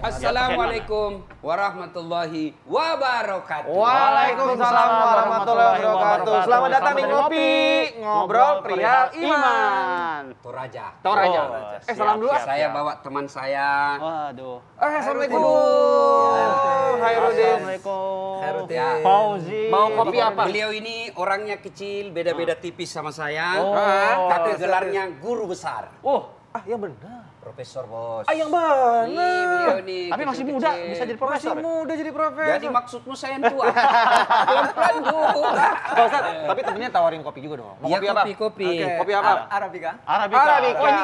Assalamualaikum warahmatullahi wabarakatuh. Waalaikumsalam warahmatullahi wabarakatuh. Selamat datang di Ngopi Ngobrol Perihal Iman. Toraja. Salam dulu. Saya bawa teman saya. Waduh. Assalamualaikum. Hairudin. Hairudin. Ya. Fauzi. Mau kopi apa? Beliau ini orangnya kecil, beda-beda tipis sama saya. Oh. Tapi gelarnya guru besar. Yang benar. Profesor, Bos. Yang benar. Nih, beliau nih. Tapi masih kecil-kecil. muda, bisa jadi profesor. Masih muda jadi profesor. Jadi maksudmu saya yang tua. Pelan-pelan dulu. Pak Ustadz, tapi temennya tawarin kopi juga dong. Mau Iya, kopi apa? kopi. Kopi apa? Arabica. Arabica. Arabica. Oh, ini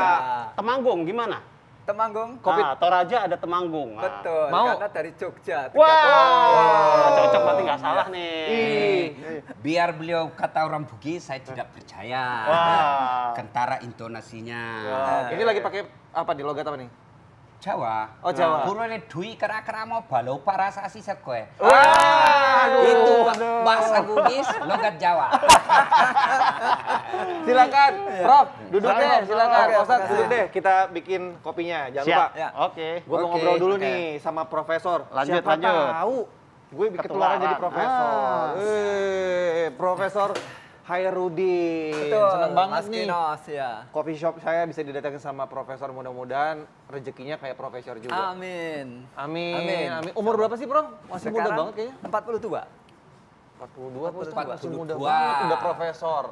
Temanggung gimana? Temanggung. Kopi. Toraja ada Temanggung. Betul. Mau? Karena dari Jogja. Cocok berarti nggak salah nih. Biar beliau kata orang Bugis, saya tidak percaya. Wah. Kentara intonasinya. Ini lagi pakai apa di logat apa nih? Jawa. Oh, Jawa. Kurone dui kera-kera mau balau para sasi sekoe. Aduh. Itu bahasa Bugis, logat Jawa. Silakan, Prof. Duduk deh, silakan. Oke, Pak Ustadz, makasih. duduk deh. Kita bikin kopinya. Jangan lupa. Siap. Ya. Oke. Gue mau Oke, ngobrol dulu oke. nih sama profesor. Lanjut, Siapa lanjut. tahu gue ketularan jadi profesor. Ah. Profesor Hairudin. Betul. Senang banget Mas nih. Kinos, ya. Coffee shop saya bisa didatangin sama profesor, mudah-mudahan rezekinya kayak profesor juga. Amin. Amin. Umur berapa sih, Prof? Masih muda Sekarang banget kayaknya. 42. 42, Pak Ustadz. Masih 42. muda banget, udah profesor.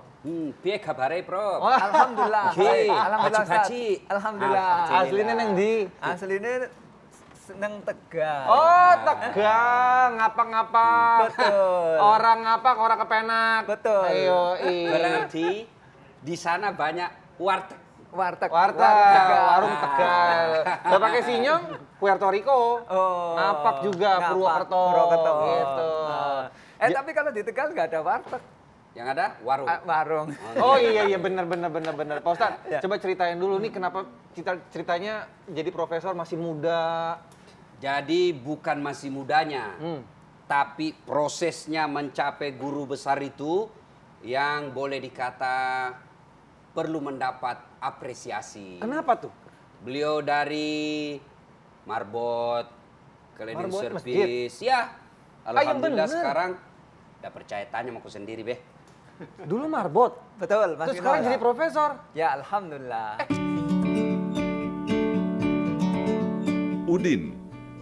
Piye kabare, Prof? Alhamdulillah. Oke. Baik. Alhamdulillah. Haji-haji. Ustaz. Alhamdullah. Aslinya neng di. Aslinya seneng Tegal. Oh, Tegal, ngapa-ngapa. Betul. Orang ngapa, orang kepenak. Betul. Ayo, Berarti di sana banyak warteg. Warteg. Warteg, warung Tegal. Gak pakai sinyong, Puerto Rico. Oh. Ngapak juga, Ngapak, Purwokerto. Purwokerto. Gitu. Tapi kalau di Tegal nggak ada warteg. Yang ada warung. Warung. Oh iya benar. Pak Ustadz, Ya. coba ceritain dulu nih kenapa ceritanya jadi profesor masih muda. Jadi bukan masih mudanya, tapi prosesnya mencapai guru besar itu yang boleh dikata perlu mendapat apresiasi. Kenapa tuh? Beliau dari marbot, cleaning Marbot service, ya. yang Alhamdulillah bener. sekarang udah percaya tanya sama aku sendiri, Beh. Dulu marbot. Betul, Mas Terus sekarang Kinos. jadi profesor. Ya, alhamdulillah. Udin,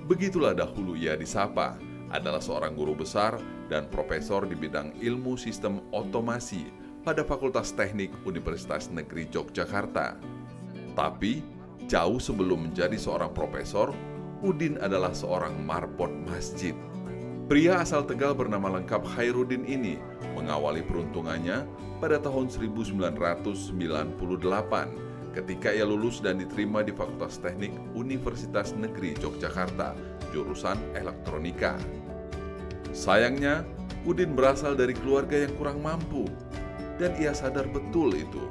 begitulah dahulu ia disapa, adalah seorang guru besar dan profesor di bidang ilmu sistem otomasi pada Fakultas Teknik Universitas Negeri Yogyakarta. Tapi, jauh sebelum menjadi seorang profesor, Udin adalah seorang marbot masjid. Pria asal Tegal bernama lengkap Hairudin ini mengawali peruntungannya pada tahun 1998 ketika ia lulus dan diterima di Fakultas Teknik Universitas Negeri Yogyakarta, jurusan elektronika. Sayangnya, Udin berasal dari keluarga yang kurang mampu, dan ia sadar betul itu.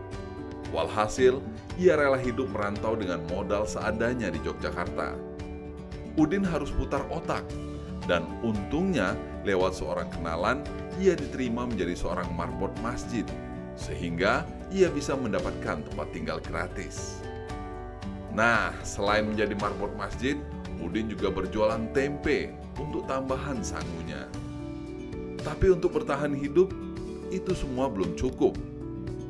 Walhasil, ia rela hidup merantau dengan modal seadanya di Yogyakarta. Udin harus putar otak, dan untungnya lewat seorang kenalan, ia diterima menjadi seorang marbot masjid, sehingga ia bisa mendapatkan tempat tinggal gratis. Nah, selain menjadi marbot masjid, Udin juga berjualan tempe untuk tambahan sangunya. Tapi untuk bertahan hidup, itu semua belum cukup.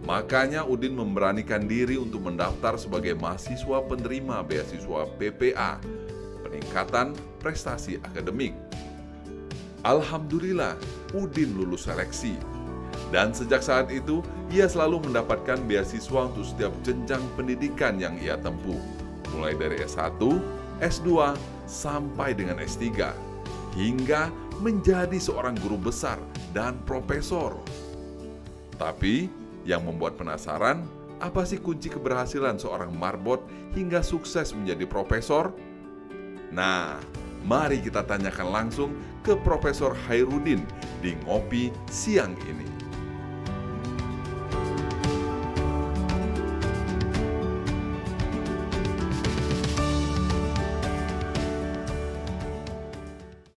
Makanya Udin memberanikan diri untuk mendaftar sebagai mahasiswa penerima beasiswa PPA, peningkatan prestasi akademik. Alhamdulillah, Udin lulus seleksi. Dan sejak saat itu, ia selalu mendapatkan beasiswa untuk setiap jenjang pendidikan yang ia tempuh, mulai dari S1, S2, sampai dengan S3, hingga menjadi seorang guru besar dan profesor. Tapi, yang membuat penasaran, apa sih kunci keberhasilan seorang marbot hingga sukses menjadi profesor? Nah, mari kita tanyakan langsung ke Profesor Hairudin di Ngopi Siang ini.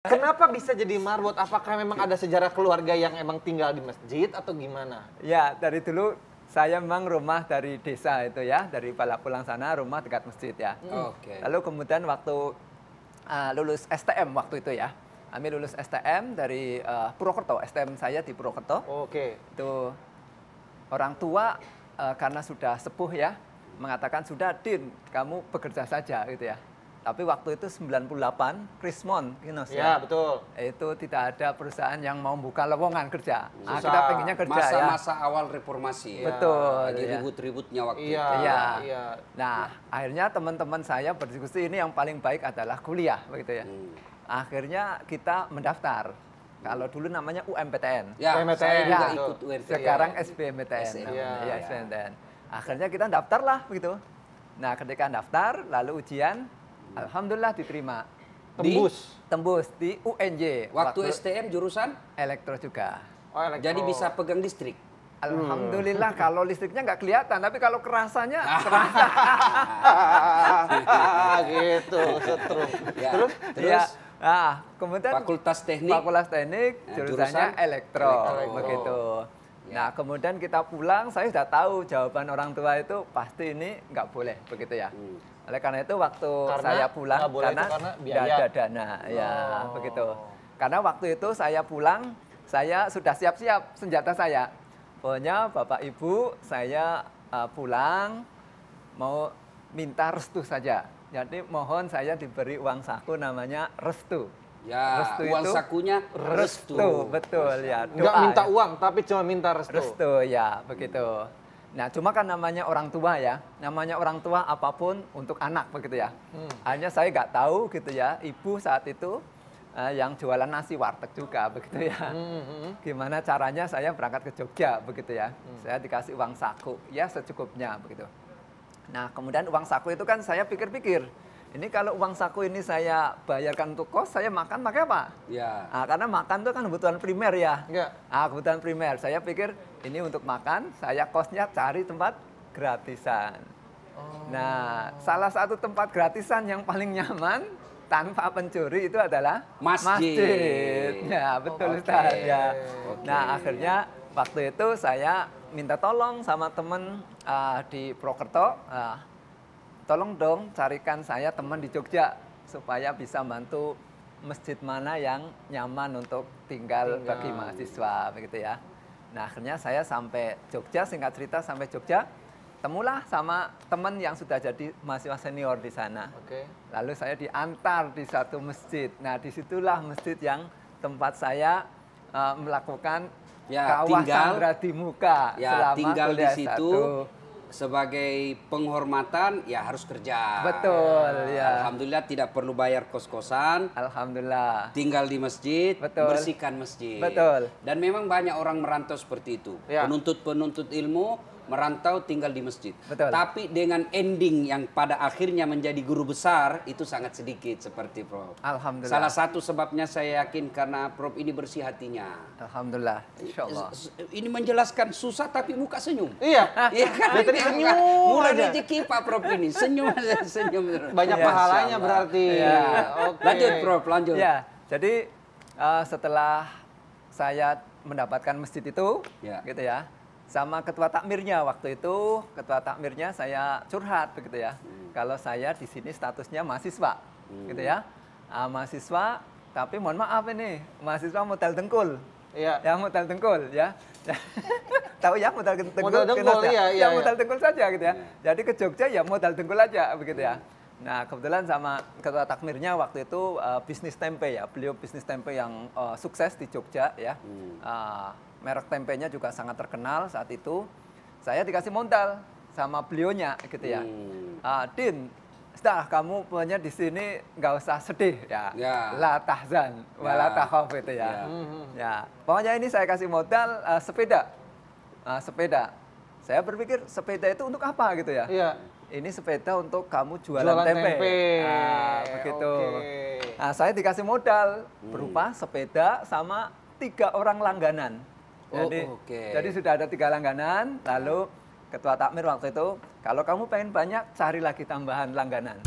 Kenapa bisa jadi marbot? Apakah memang ada sejarah keluarga yang emang tinggal di masjid atau gimana? Ya, dari dulu saya memang rumah dari desa itu ya, dari Palapulang sana, rumah dekat masjid ya. Oke. Lalu kemudian waktu lulus STM waktu itu ya. Kami lulus STM dari Purwokerto, STM saya di Purwokerto. Oke. Itu orang tua karena sudah sepuh ya, mengatakan sudah Din, kamu bekerja saja gitu ya. Tapi waktu itu 98, Krismon, Kinos Ya, betul. itu tidak ada perusahaan yang mau buka lowongan kerja. Susah. Kita pengennya kerja ya. Masa-masa awal reformasi. Betul. Lagi ya. ribut-ributnya waktu Iya, itu. Iya. iya. Nah, akhirnya teman-teman saya berdiskusi ini yang paling baik adalah kuliah begitu ya. Akhirnya kita mendaftar. Kalau dulu namanya UMPTN. Ya, PMTN, saya juga betul. ikut UMTN. Sekarang SBMPTN. SBMPTN. namanya. Iya. Ya, SBMPTN. Akhirnya kita daftar lah begitu. Nah, ketika daftar lalu ujian, alhamdulillah diterima. Tembus di UNJ. Waktu STM jurusan, elektro juga. Oh, elektro. jadi bisa pegang listrik. Alhamdulillah kalau listriknya nggak kelihatan, tapi kalau kerasanya kerasa. gitu, setrum. Ya. Terus? Terus Ya. Nah, kemudian Fakultas Teknik. jurusannya jurusan elektro, elektro. begitu. Ya. Nah, kemudian kita pulang, saya sudah tahu jawaban orang tua itu pasti ini nggak boleh, begitu ya. Oleh karena itu waktu Karena saya pulang nggak boleh itu karena nggak biaya. ada dana, ya begitu. Karena waktu itu saya pulang, saya sudah siap-siap senjata saya. Pokoknya Bapak Ibu, saya pulang mau minta restu saja. Jadi mohon saya diberi uang saku namanya restu. Ya, Restu uang itu sakunya restu. betul ya. Nggak Doa, minta ya. uang, tapi cuma minta restu. Restu ya, begitu. Nah, cuma kan namanya orang tua ya, namanya orang tua apapun untuk anak begitu ya. Hanya saya nggak tahu gitu ya, ibu saat itu yang jualan nasi warteg juga begitu ya. Gimana caranya saya berangkat ke Jogja begitu ya. Saya dikasih uang saku, ya secukupnya begitu. Nah, kemudian uang saku itu kan saya pikir-pikir, ini kalau uang saku ini saya bayarkan untuk kos, saya makan pakai apa? Ya. Nah, karena makan itu kan kebutuhan primer ya. Iya. Ah, kebutuhan primer. Saya pikir ini untuk makan, saya kosnya cari tempat gratisan. Nah, salah satu tempat gratisan yang paling nyaman tanpa pencuri itu adalah Masjid. Ya, betul Ustaz ya. Nah, akhirnya waktu itu saya minta tolong sama teman di Purwokerto, tolong dong carikan saya teman di Jogja supaya bisa bantu masjid mana yang nyaman untuk tinggal bagi mahasiswa begitu ya. Nah, akhirnya saya sampai Jogja, singkat cerita sampai Jogja, temulah sama teman yang sudah jadi mahasiswa senior di sana. Oke. Lalu saya diantar di satu masjid. Nah, disitulah masjid yang tempat saya melakukan Ya, kawah tinggal- Sandra di muka Ya, selama tinggal di kuliah situ satu. sebagai penghormatan ya harus kerja. Betul, ya. Alhamdulillah tidak perlu bayar kos-kosan, Alhamdulillah. tinggal di masjid, Betul. bersihkan masjid. Betul. Dan memang banyak orang merantau seperti itu. Ya. Penuntut-penuntut ilmu merantau tinggal di masjid. Betul. Tapi dengan ending yang pada akhirnya menjadi guru besar itu sangat sedikit seperti Prof. Alhamdulillah. Salah satu sebabnya saya yakin karena Prof ini bersih hatinya. Alhamdulillah. Insya Allah. Ini menjelaskan susah tapi muka senyum. Iya. Iya kan? Dari tadi Ini senyum mulai aja. rezeki Pak Prof ini senyum senyum terus. Banyak Ya, pahalanya Insya Allah. berarti. Ya. Oke. Lanjut Prof, lanjut. Ya, jadi setelah saya mendapatkan masjid itu, Ya. gitu ya, sama ketua takmirnya waktu itu, ketua takmirnya saya curhat begitu ya. Kalau saya di sini statusnya mahasiswa, gitu ya. Mahasiswa, tapi mohon maaf ini, mahasiswa modal dengkul. Iya. Ya modal dengkul ya. Tahu ya modal dengkul. Modal dengkul, Kinos ya? iya, iya, Ya iya. modal dengkul saja gitu ya. Jadi ke Jogja ya modal dengkul aja begitu ya. Nah, kebetulan sama ketua takmirnya waktu itu bisnis tempe ya. Beliau bisnis tempe yang sukses di Jogja ya. Merek tempenya juga sangat terkenal saat itu. Saya dikasih modal sama beliaunya gitu ya. Din, sudah kamu pokoknya di sini nggak usah sedih ya. Ya. La tahzan, wala takhaf gitu ya. Ya, pokoknya ini saya kasih modal sepeda. Sepeda. Saya berpikir sepeda itu untuk apa gitu ya? Iya. Ini sepeda untuk kamu jualan, Jualan tempe. tempe. Begitu. Oke. Nah, saya dikasih modal berupa sepeda sama 3 orang langganan. Oh, Jadi, oke. jadi sudah ada 3 langganan. Lalu ketua takmir waktu itu, kalau kamu pengen banyak, cari lagi tambahan langganan.